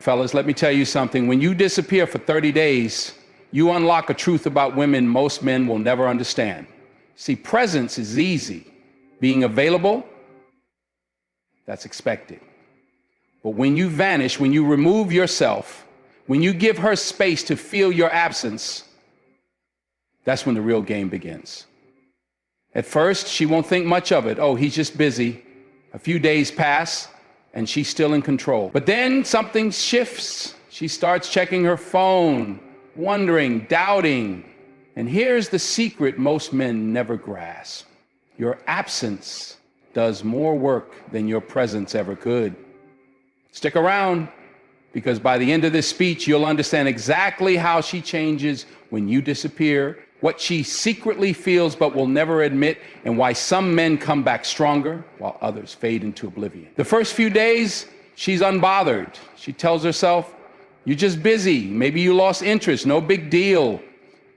Fellas, let me tell you something. When you disappear for 30 days, you unlock a truth about women most men will never understand. See, presence is easy. Being available, that's expected. But when you vanish, when you remove yourself, when you give her space to feel your absence, that's when the real game begins. At first, she won't think much of it. Oh, he's just busy. A few days pass, and she's still in control. But then something shifts. She starts checking her phone, wondering, doubting. And here's the secret most men never grasp. Your absence does more work than your presence ever could. Stick around, because by the end of this speech, you'll understand exactly how she changes when you disappear, what she secretly feels but will never admit, and why some men come back stronger while others fade into oblivion. The first few days, she's unbothered. She tells herself, you're just busy. Maybe you lost interest. No big deal.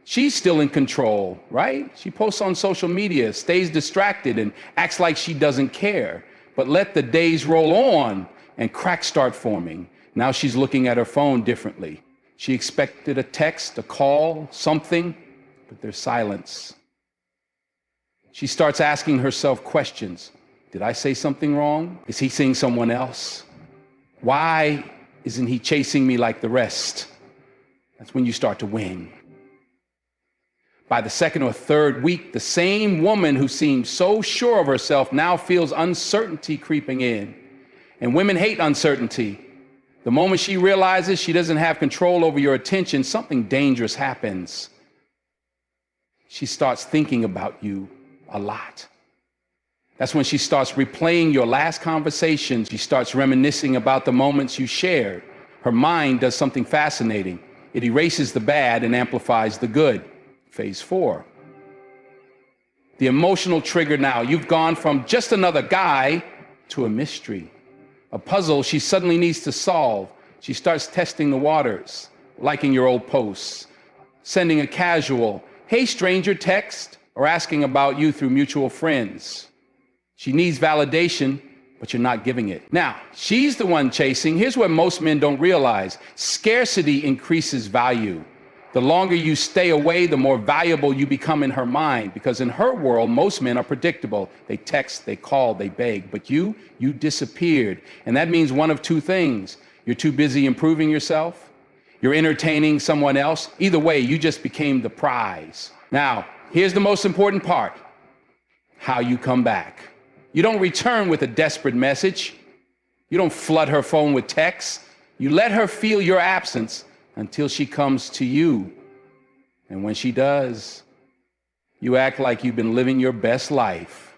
She's still in control, right? She posts on social media, stays distracted, and acts like she doesn't care. But let the days roll on and cracks start forming. Now she's looking at her phone differently. She expected a text, a call, something, but there's silence. She starts asking herself questions. Did I say something wrong? Is he seeing someone else? Why isn't he chasing me like the rest? That's when you start to win. By the second or third week, the same woman who seemed so sure of herself now feels uncertainty creeping in. And women hate uncertainty. The moment she realizes she doesn't have control over your attention, something dangerous happens. She starts thinking about you a lot. That's when she starts replaying your last conversations. She starts reminiscing about the moments you shared. Her mind does something fascinating. It erases the bad and amplifies the good. Phase 4. The emotional trigger now. You've gone from just another guy to a mystery, a puzzle she suddenly needs to solve. She starts testing the waters, liking your old posts, sending a casual, hey stranger text, or asking about you through mutual friends. She needs validation, but you're not giving it. Now, she's the one chasing. Here's what most men don't realize. Scarcity increases value. The longer you stay away, the more valuable you become in her mind, because in her world, most men are predictable. They text, they call, they beg, but you disappeared. And that means one of two things. You're too busy improving yourself. You're entertaining someone else. Either way, you just became the prize. Now, here's the most important part. How you come back. You don't return with a desperate message. You don't flood her phone with texts. You let her feel your absence until she comes to you. And when she does, you act like you've been living your best life.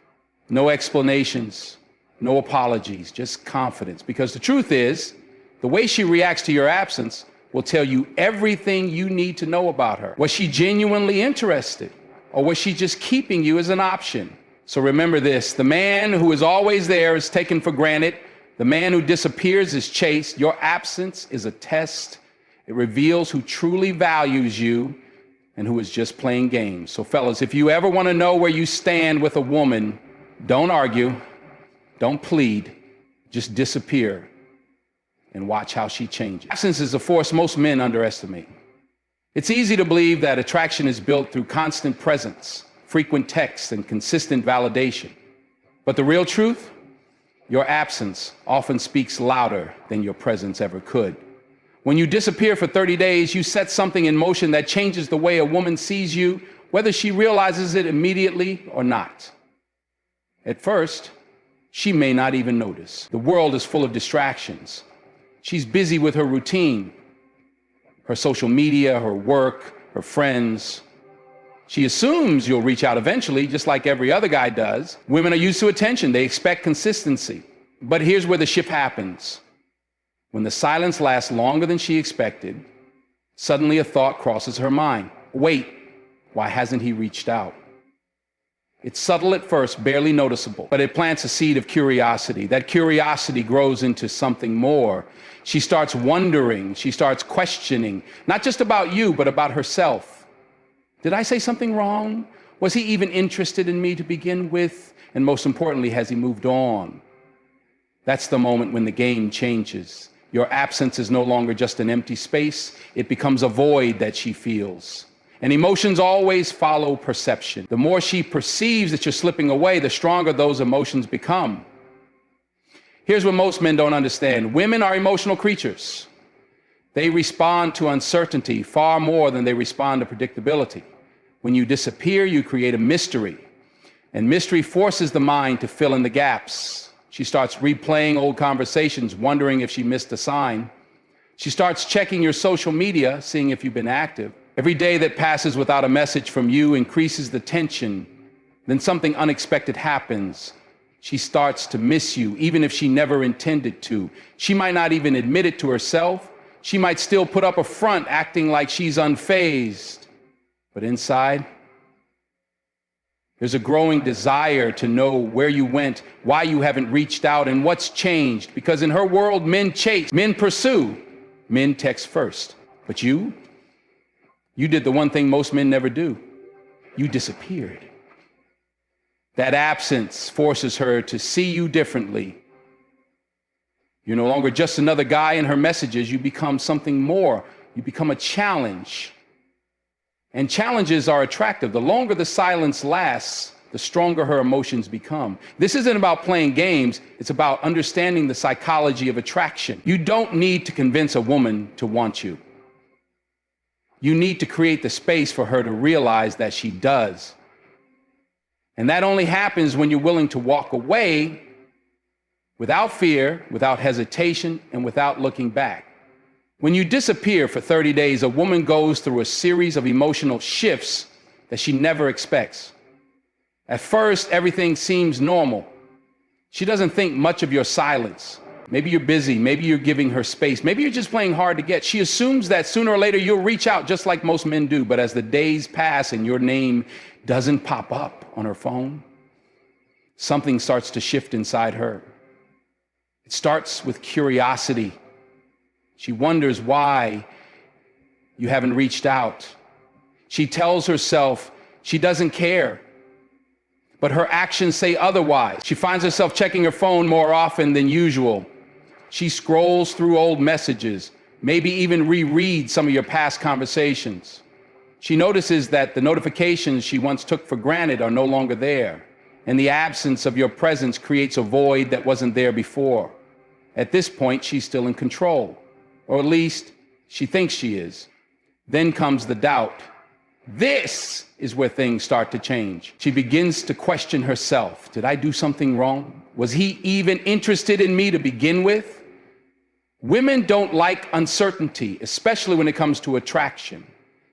No explanations, no apologies, just confidence. Because the truth is, the way she reacts to your absence will tell you everything you need to know about her. Was she genuinely interested? Or was she just keeping you as an option? So remember this, the man who is always there is taken for granted. The man who disappears is chased. Your absence is a test. It reveals who truly values you and who is just playing games. So fellas, if you ever want to know where you stand with a woman, don't argue, don't plead, just disappear and watch how she changes. Absence is a force most men underestimate. It's easy to believe that attraction is built through constant presence, frequent texts, and consistent validation. But the real truth, your absence often speaks louder than your presence ever could. When you disappear for 30 days, you set something in motion that changes the way a woman sees you, whether she realizes it immediately or not. At first, she may not even notice. The world is full of distractions. She's busy with her routine, her social media, her work, her friends. She assumes you'll reach out eventually, just like every other guy does. Women are used to attention. They expect consistency. But here's where the shift happens. When the silence lasts longer than she expected, suddenly a thought crosses her mind. Wait, why hasn't he reached out? It's subtle at first, barely noticeable, but it plants a seed of curiosity. That curiosity grows into something more. She starts wondering, she starts questioning, not just about you, but about herself. Did I say something wrong? Was he even interested in me to begin with? And most importantly, has he moved on? That's the moment when the game changes. Your absence is no longer just an empty space. It becomes a void that she feels. And emotions always follow perception. The more she perceives that you're slipping away, the stronger those emotions become. Here's what most men don't understand. Women are emotional creatures. They respond to uncertainty far more than they respond to predictability. When you disappear, you create a mystery. And mystery forces the mind to fill in the gaps. She starts replaying old conversations, wondering if she missed a sign. She starts checking your social media, seeing if you've been active. Every day that passes without a message from you increases the tension. Then something unexpected happens. She starts to miss you, even if she never intended to. She might not even admit it to herself. She might still put up a front, acting like she's unfazed. But inside, there's a growing desire to know where you went, why you haven't reached out, and what's changed. Because in her world, men chase, men pursue, men text first. But you did the one thing most men never do. You disappeared. That absence forces her to see you differently. You're no longer just another guy in her messages. You become something more. You become a challenge. And challenges are attractive. The longer the silence lasts, the stronger her emotions become. This isn't about playing games. It's about understanding the psychology of attraction. You don't need to convince a woman to want you. You need to create the space for her to realize that she does. And that only happens when you're willing to walk away without fear, without hesitation, and without looking back. When you disappear for 30 days, a woman goes through a series of emotional shifts that she never expects. At first, everything seems normal. She doesn't think much of your silence. Maybe you're busy, maybe you're giving her space, maybe you're just playing hard to get. She assumes that sooner or later you'll reach out just like most men do, but as the days pass and your name doesn't pop up on her phone, something starts to shift inside her. It starts with curiosity. She wonders why you haven't reached out. She tells herself she doesn't care, but her actions say otherwise. She finds herself checking her phone more often than usual. She scrolls through old messages, maybe even rereads some of your past conversations. She notices that the notifications she once took for granted are no longer there, and the absence of your presence creates a void that wasn't there before. At this point, she's still in control, or at least she thinks she is. Then comes the doubt. This is where things start to change. She begins to question herself. Did I do something wrong? Was he even interested in me to begin with? Women don't like uncertainty, especially when it comes to attraction.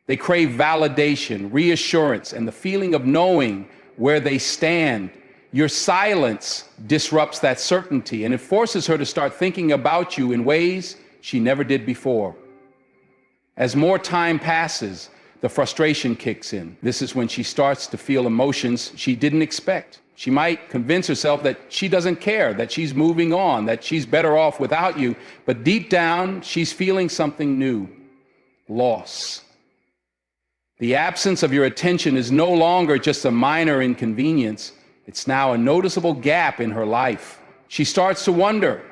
They crave validation, reassurance, and the feeling of knowing where they stand. Your silence disrupts that certainty, and it forces her to start thinking about you in ways she never did before. As more time passes, the frustration kicks in. This is when she starts to feel emotions she didn't expect. She might convince herself that she doesn't care, that she's moving on, that she's better off without you, but deep down, she's feeling something new: loss. The absence of your attention is no longer just a minor inconvenience. It's now a noticeable gap in her life. She starts to wonder,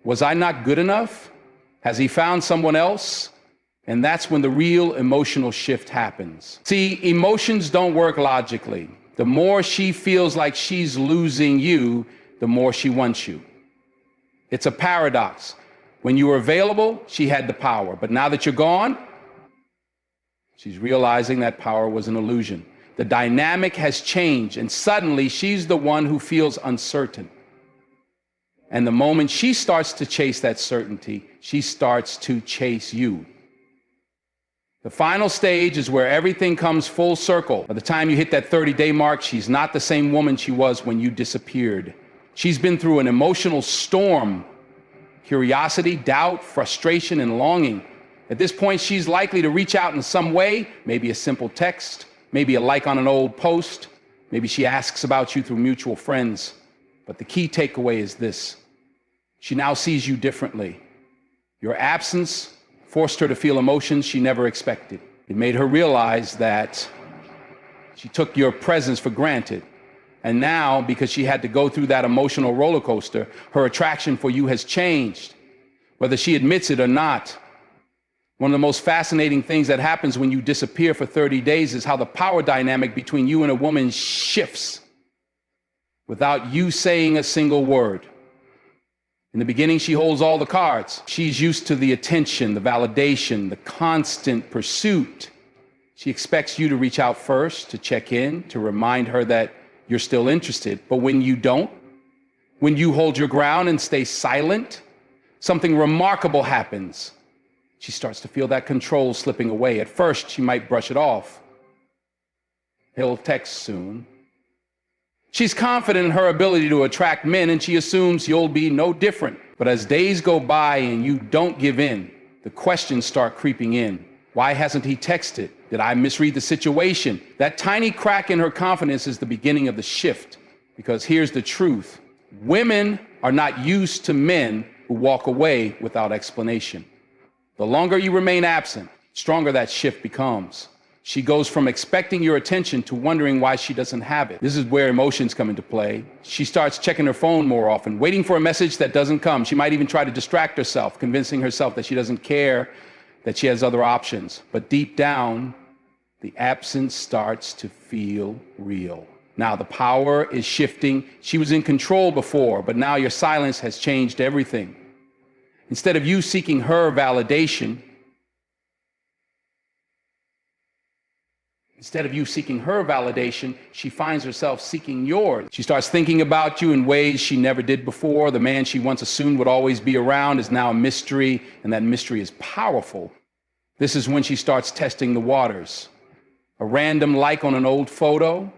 was I not good enough? Has he found someone else? And that's when the real emotional shift happens. See, emotions don't work logically. The more she feels like she's losing you, the more she wants you. It's a paradox. When you were available, she had the power. But now that you're gone, she's realizing that power was an illusion. The dynamic has changed, and suddenly she's the one who feels uncertain. And the moment she starts to chase that certainty, she starts to chase you. The final stage is where everything comes full circle. By the time you hit that 30-day mark, she's not the same woman she was when you disappeared. She's been through an emotional storm: curiosity, doubt, frustration, and longing. At this point, she's likely to reach out in some way, maybe a simple text, maybe a like on an old post, maybe she asks about you through mutual friends. But the key takeaway is this: she now sees you differently. Your absence forced her to feel emotions she never expected. It made her realize that she took your presence for granted. And now, because she had to go through that emotional roller coaster, her attraction for you has changed. whether she admits it or not. One of the most fascinating things that happens when you disappear for 30 days is how the power dynamic between you and a woman shifts without you saying a single word. In the beginning, she holds all the cards. She's used to the attention, the validation, the constant pursuit. She expects you to reach out first, to check in, to remind her that you're still interested. But when you don't, when you hold your ground and stay silent, something remarkable happens. She starts to feel that control slipping away. At first, she might brush it off. He'll text soon. She's confident in her ability to attract men, and she assumes you'll be no different. But as days go by and you don't give in, the questions start creeping in. Why hasn't he texted? Did I misread the situation? That tiny crack in her confidence is the beginning of the shift. Because here's the truth. Women are not used to men who walk away without explanation. The longer you remain absent, stronger that shift becomes. She goes from expecting your attention to wondering why she doesn't have it. This is where emotions come into play. She starts checking her phone more often, waiting for a message that doesn't come. She might even try to distract herself, convincing herself that she doesn't care, that she has other options. But deep down, the absence starts to feel real. Now the power is shifting. She was in control before, but now your silence has changed everything. Instead of you seeking her validation, she finds herself seeking yours. She starts thinking about you in ways she never did before. The man she once assumed would always be around is now a mystery, and that mystery is powerful. This is when she starts testing the waters. A random like on an old photo,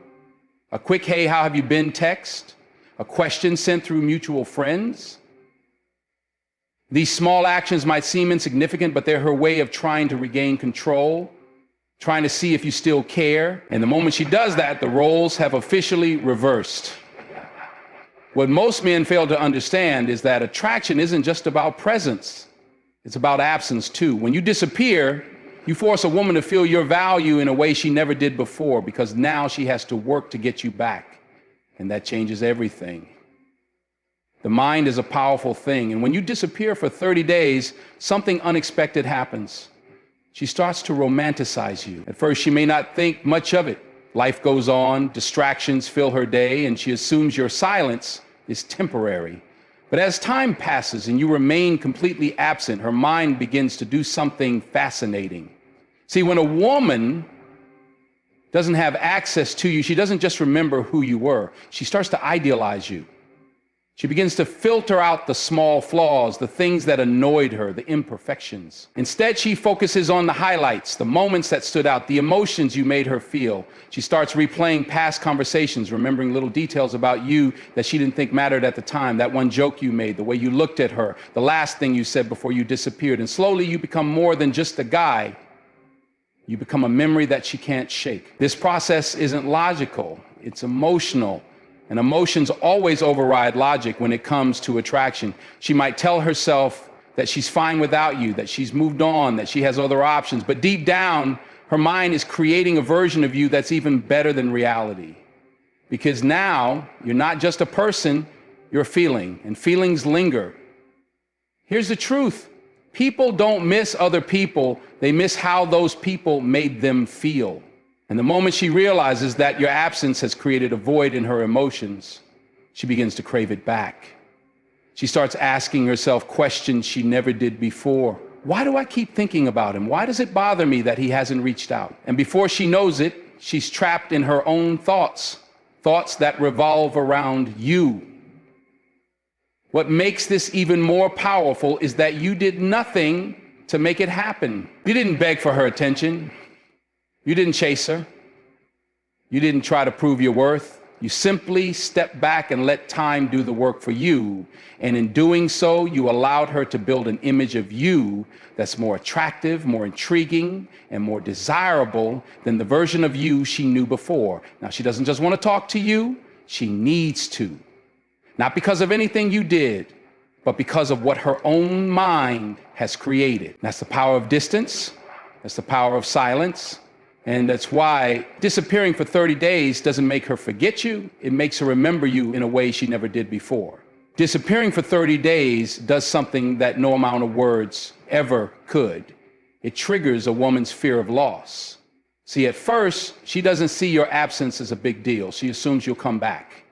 a quick "hey, how have you been" text, a question sent through mutual friends. These small actions might seem insignificant, but they're her way of trying to regain control, trying to see if you still care. And the moment she does that, the roles have officially reversed. What most men fail to understand is that attraction isn't just about presence. It's about absence too. When you disappear, you force a woman to feel your value in a way she never did before, because now she has to work to get you back. And that changes everything. The mind is a powerful thing. And when you disappear for 30 days, something unexpected happens. She starts to romanticize you. At first, she may not think much of it. Life goes on, distractions fill her day, and she assumes your silence is temporary. But as time passes and you remain completely absent, her mind begins to do something fascinating. See, when a woman doesn't have access to you, she doesn't just remember who you were. She starts to idealize you. She begins to filter out the small flaws, the things that annoyed her, the imperfections. Instead, she focuses on the highlights, the moments that stood out, the emotions you made her feel. She starts replaying past conversations, remembering little details about you that she didn't think mattered at the time, that one joke you made, the way you looked at her, the last thing you said before you disappeared. And slowly you become more than just a guy. You become a memory that she can't shake. This process isn't logical, it's emotional. And emotions always override logic when it comes to attraction. She might tell herself that she's fine without you, that she's moved on, that she has other options. But deep down, her mind is creating a version of you that's even better than reality. Because now, you're not just a person, you're a feeling, and feelings linger. Here's the truth. People don't miss other people, they miss how those people made them feel. And the moment she realizes that your absence has created a void in her emotions, she begins to crave it back. She starts asking herself questions she never did before. Why do I keep thinking about him? Why does it bother me that he hasn't reached out? And before she knows it, she's trapped in her own thoughts, thoughts that revolve around you. What makes this even more powerful is that you did nothing to make it happen. You didn't beg for her attention. You didn't chase her. You didn't try to prove your worth. You simply stepped back and let time do the work for you. And in doing so, you allowed her to build an image of you that's more attractive, more intriguing, and more desirable than the version of you she knew before. Now, she doesn't just want to talk to you, she needs to. Not because of anything you did, but because of what her own mind has created. That's the power of distance. That's the power of silence. And that's why disappearing for 30 days doesn't make her forget you. It makes her remember you in a way she never did before. Disappearing for 30 days does something that no amount of words ever could. It triggers a woman's fear of loss. See, at first, she doesn't see your absence as a big deal. She assumes you'll come back,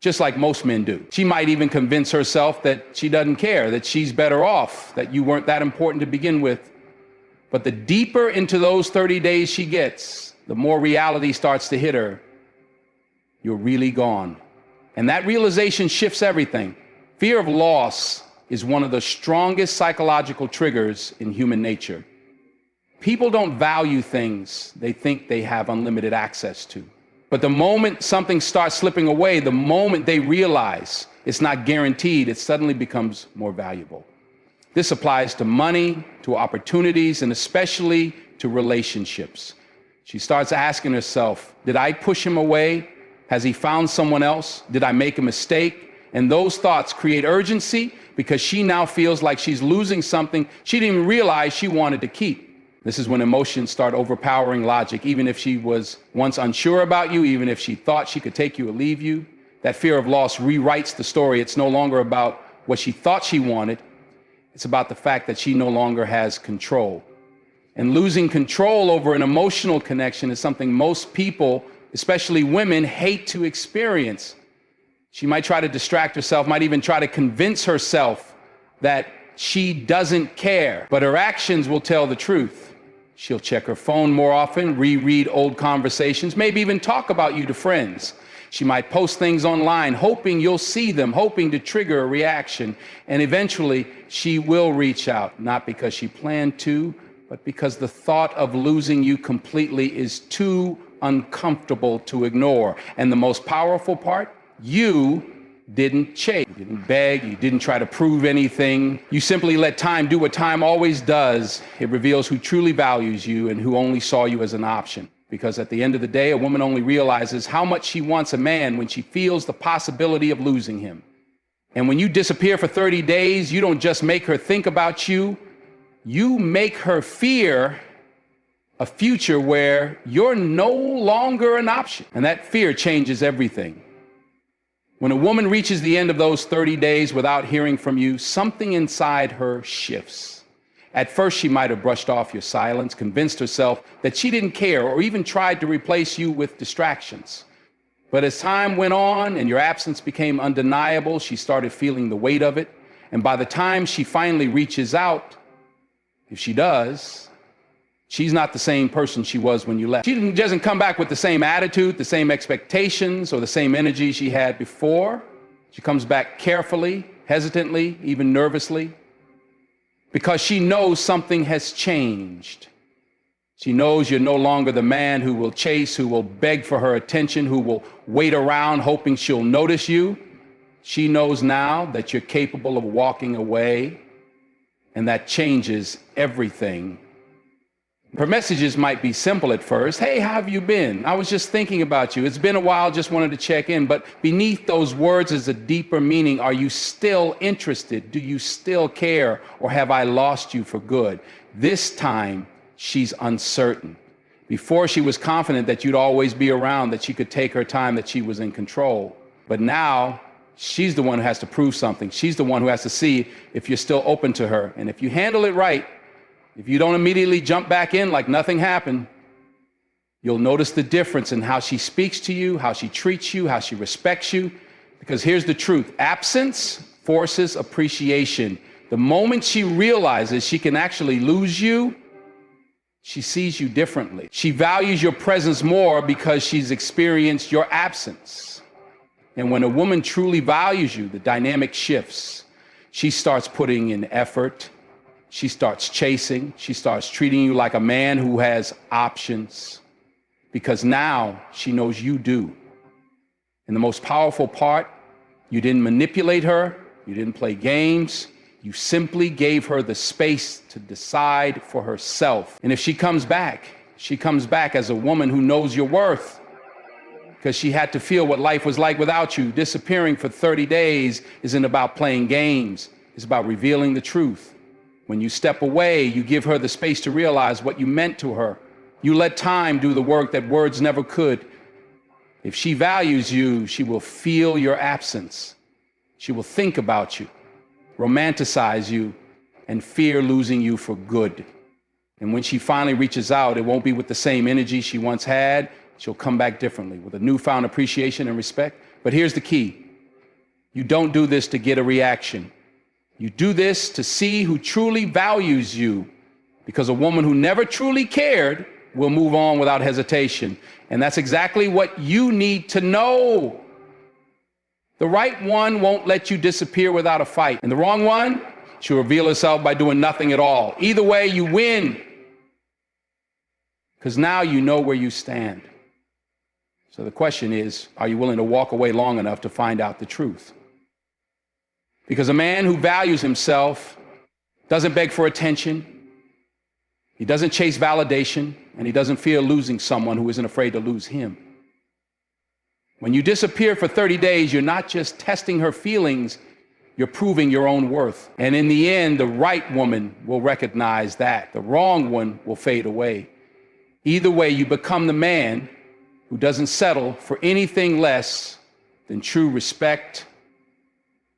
just like most men do. She might even convince herself that she doesn't care, that she's better off, that you weren't that important to begin with. But the deeper into those 30 days she gets, the more reality starts to hit her. You're really gone. And that realization shifts everything. Fear of loss is one of the strongest psychological triggers in human nature. People don't value things they think they have unlimited access to. But the moment something starts slipping away, the moment they realize it's not guaranteed, it suddenly becomes more valuable. This applies to money, to opportunities, and especially to relationships. She starts asking herself, did I push him away? Has he found someone else? Did I make a mistake? And those thoughts create urgency because she now feels like she's losing something she didn't even realize she wanted to keep. This is when emotions start overpowering logic. Even if she was once unsure about you, even if she thought she could take you or leave you, that fear of loss rewrites the story. It's no longer about what she thought she wanted. It's about the fact that she no longer has control. And losing control over an emotional connection is something most people, especially women, hate to experience. She might try to distract herself, might even try to convince herself that she doesn't care, but her actions will tell the truth. She'll check her phone more often, reread old conversations, maybe even talk about you to friends. She might post things online, hoping you'll see them, hoping to trigger a reaction. And eventually, she will reach out, not because she planned to, but because the thought of losing you completely is too uncomfortable to ignore. And the most powerful part, you didn't chase, you didn't beg, you didn't try to prove anything. You simply let time do what time always does. It reveals who truly values you and who only saw you as an option. Because at the end of the day, a woman only realizes how much she wants a man when she feels the possibility of losing him. And when you disappear for 30 days, you don't just make her think about you, you make her fear a future where you're no longer an option. And that fear changes everything. When a woman reaches the end of those 30 days without hearing from you, something inside her shifts. At first, she might have brushed off your silence, convinced herself that she didn't care, or even tried to replace you with distractions. But as time went on and your absence became undeniable, she started feeling the weight of it. And by the time she finally reaches out, if she does, she's not the same person she was when you left. She doesn't come back with the same attitude, the same expectations, or the same energy she had before. She comes back carefully, hesitantly, even nervously, because she knows something has changed. She knows you're no longer the man who will chase, who will beg for her attention, who will wait around hoping she'll notice you. She knows now that you're capable of walking away, and that changes everything. Her messages might be simple at first. Hey, how have you been? I was just thinking about you. It's been a while, just wanted to check in. But beneath those words is a deeper meaning. Are you still interested? Do you still care? Or have I lost you for good? This time, she's uncertain. Before, she was confident that you'd always be around, that she could take her time, that she was in control. But now, she's the one who has to prove something. She's the one who has to see if you're still open to her. And if you handle it right, if you don't immediately jump back in like nothing happened, you'll notice the difference in how she speaks to you, how she treats you, how she respects you. Because here's the truth. Absence forces appreciation. The moment she realizes she can actually lose you, she sees you differently. She values your presence more because she's experienced your absence. And when a woman truly values you, the dynamic shifts. She starts putting in effort. She starts chasing. She starts treating you like a man who has options, because now she knows you do. And the most powerful part, you didn't manipulate her. You didn't play games. You simply gave her the space to decide for herself. And if she comes back as a woman who knows your worth, because she had to feel what life was like without you. Disappearing for 30 days isn't about playing games. It's about revealing the truth. When you step away, you give her the space to realize what you meant to her. You let time do the work that words never could. If she values you, she will feel your absence. She will think about you, romanticize you, and fear losing you for good. And when she finally reaches out, it won't be with the same energy she once had. She'll come back differently with a newfound appreciation and respect. But here's the key. You don't do this to get a reaction. You do this to see who truly values you, because a woman who never truly cared will move on without hesitation. And that's exactly what you need to know. The right one won't let you disappear without a fight. And the wrong one, she'll reveal herself by doing nothing at all. Either way, you win. Because now you know where you stand. So the question is, are you willing to walk away long enough to find out the truth? Because a man who values himself doesn't beg for attention, he doesn't chase validation, and he doesn't fear losing someone who isn't afraid to lose him. When you disappear for 30 days, you're not just testing her feelings, you're proving your own worth. And in the end, the right woman will recognize that. The wrong one will fade away. Either way, you become the man who doesn't settle for anything less than true respect,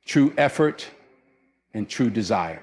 true effort, and true desire.